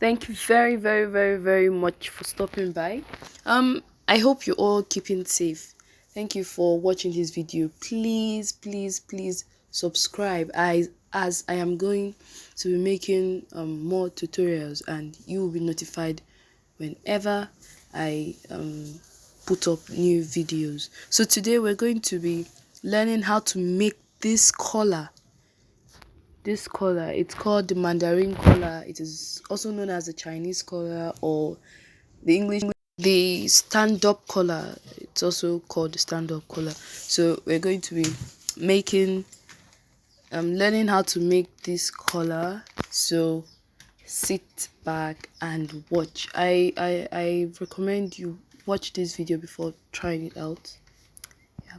Thank you very much for stopping by. I hope you're all keeping safe. Thank you for watching this video. Please subscribe as I am going to be making more tutorials, and you will be notified whenever I put up new videos. So today we're going to be learning how to make this collar. This collar, it's called the mandarin collar. It is also known as the Chinese collar, or the English, the stand-up collar. It's also called the stand-up collar. So we're going to be making learning how to make this collar. So sit back and watch. I recommend you watch this video before trying it out. Yeah.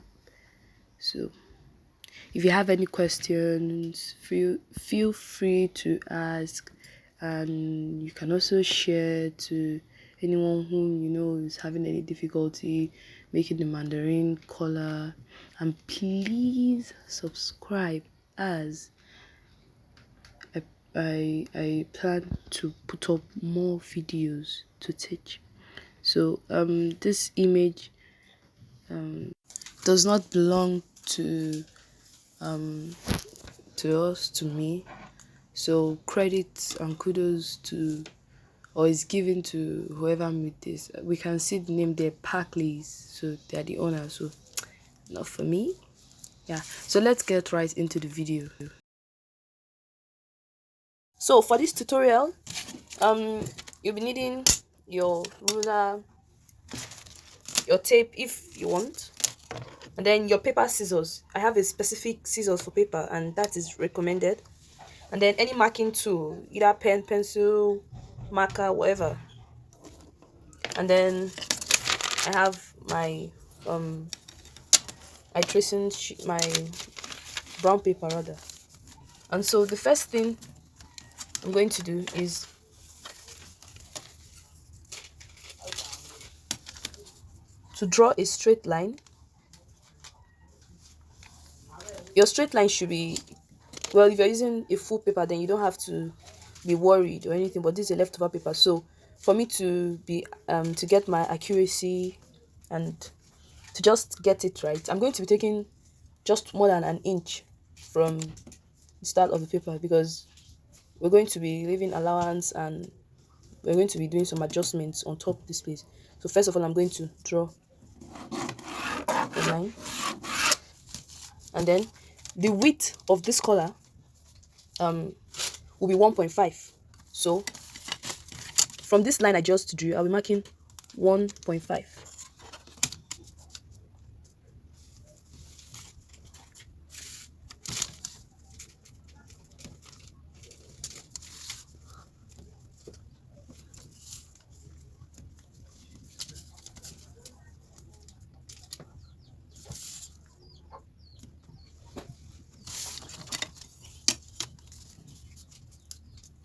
So if you have any questions, feel free to ask, and you can also share to anyone whom you know is having any difficulty making the mandarin collar. And please subscribe, as I plan to put up more videos to teach. So this image does not belong um to me. So credit and kudos to, or is given to, whoever made this. We can see the name there, Parkleys. So they are the owners. So not for me. Yeah. So let's get right into the video. So for this tutorial, you'll be needing your ruler, your tape if you want, and then your paper scissors. I have a specific scissors for paper, and that is recommended. And then any marking tool, either pen, pencil, marker, whatever. And then I have my tracing sheet, my brown paper rather. And so the first thing I'm going to do is to draw a straight line. Your straight line should be, well, if you're using a full paper, then you don't have to be worried or anything, but this is a leftover paper. So for me to be to get my accuracy and to just get it right, I'm going to be taking just more than an inch from the start of the paper, because we're going to be leaving allowance and we're going to be doing some adjustments on top of this place. So first of all, I'm going to draw a line, and then the width of this collar will be 1.5. So from this line I just drew, I'll be marking 1.5.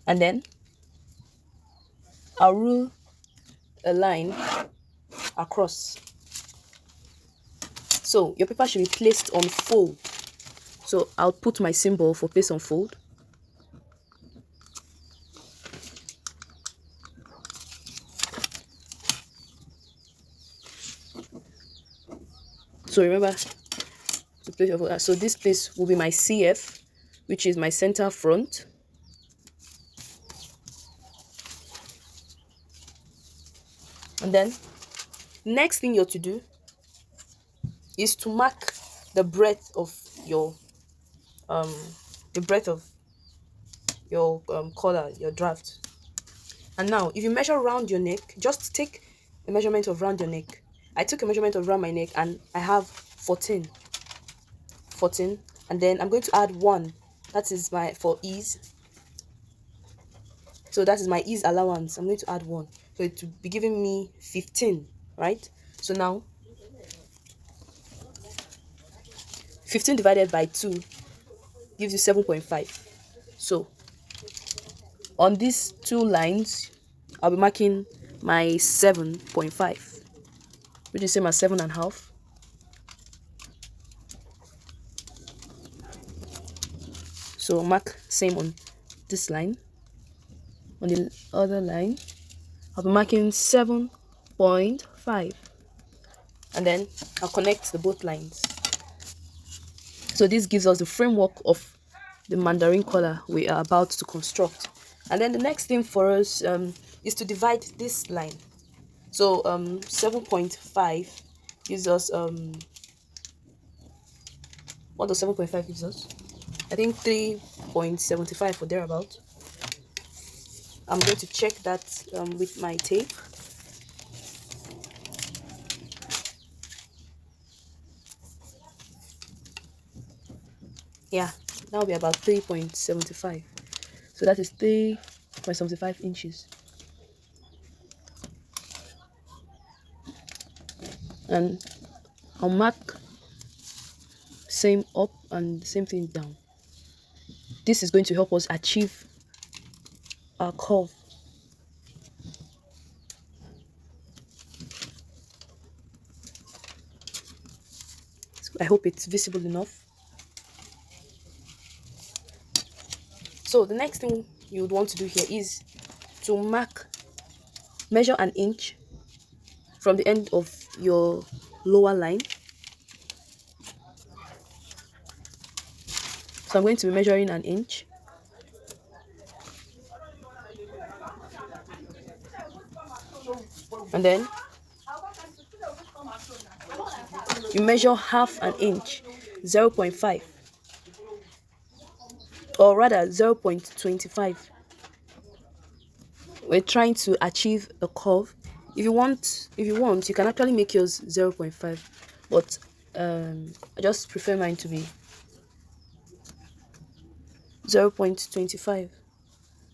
And then I'll rule a line across. So your paper should be placed on fold. So I'll put my symbol for place on fold. So remember to place your fold. So this place will be my CF, which is my center front. And then next thing you're to do is to mark the breadth of your collar, your draft. And now if you measure around your neck, just take a measurement of round your neck. I took a measurement of around my neck and I have 14, and then I'm going to add 1. That is my, for ease, so that is my ease allowance. I'm going to add 1, so it will be giving me 15, right? So now 15 divided by 2 gives you 7.5. So on these two lines I'll be marking my 7.5, which is same as 7.5. So mark same on this line. On the other line, I'll be marking 7.5, and then I'll connect the both lines. So this gives us the framework of the mandarin collar we are about to construct. And then the next thing for us is to divide this line. So 7.5 gives us what does 7.5 gives us? I think 3.75 or thereabout. I'm going to check that with my tape. Yeah, that will be about 3.75. So that is 3.75 inches. And I'll mark same up and same thing down. This is going to help us achieve our curve. So I hope it's visible enough. So the next thing you would want to do here is to measure an inch from the end of your lower line. So I'm going to be measuring an inch. And then you measure half an inch, 0.5, or rather 0.25. We're trying to achieve a curve. If you want, you can actually make yours 0.5, but I just prefer mine to be 0.25.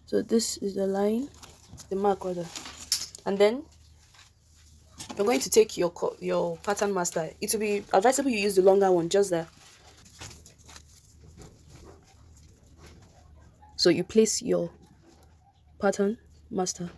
So this is the line, the mark rather, and then you're going to take your pattern master. It will be advisable you use the longer one, just that. So you place your pattern master,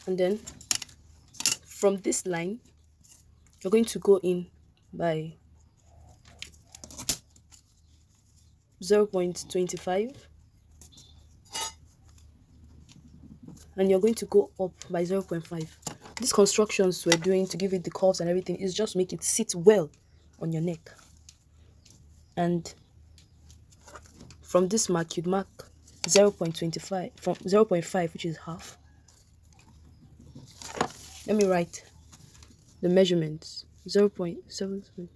and then from this line you're going to go in by 0.25, and you're going to go up by 0.5. These constructions we're doing to give it the curves and everything is just make it sit well on your neck. And from this mark you'd mark 0.25 from 0.5, which is half. Let me write the measurements. 0.7.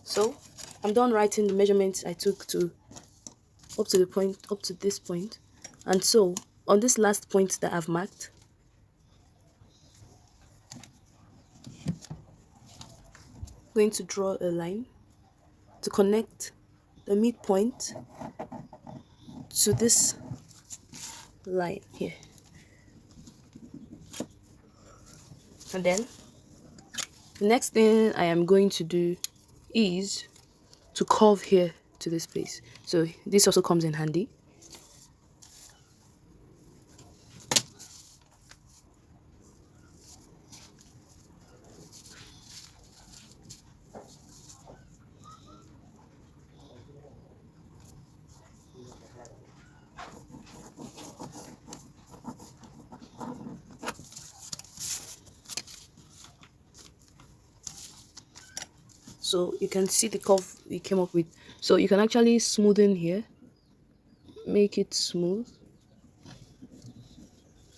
So I'm done writing the measurements I took to up to this point. And so on this last point that I've marked, I'm going to draw a line to connect the midpoint to this line here. And then the next thing I am going to do is to curve here to this place. So this also comes in handy. So you can see the curve we came up with. So you can actually smoothen here, make it smooth.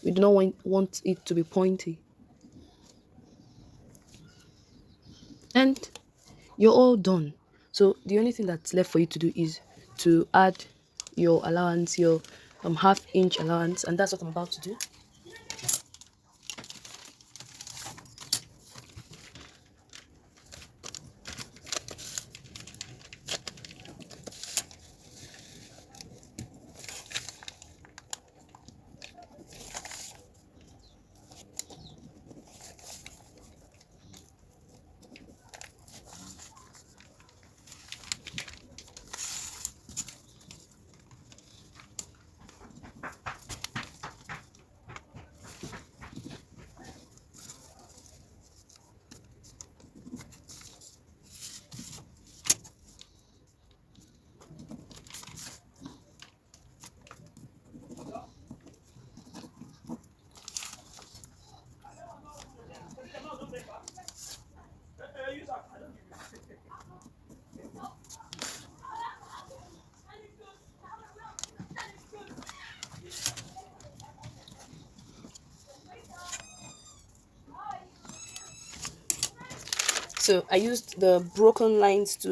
We do not want it to be pointy. And you're all done. So the only thing that's left for you to do is to add your allowance, your half-inch allowance, and that's what I'm about to do. So I used the broken lines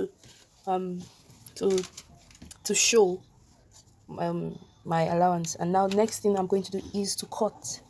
um to show my allowance. And now next thing I'm going to do is to cut.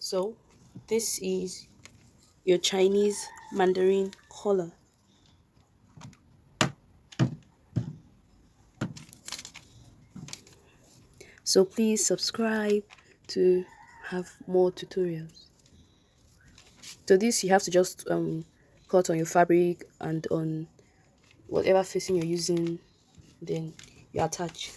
So this is your Chinese mandarin collar. So please subscribe to have more tutorials. So this you have to just cut on your fabric and on whatever facing you're using, then you attach.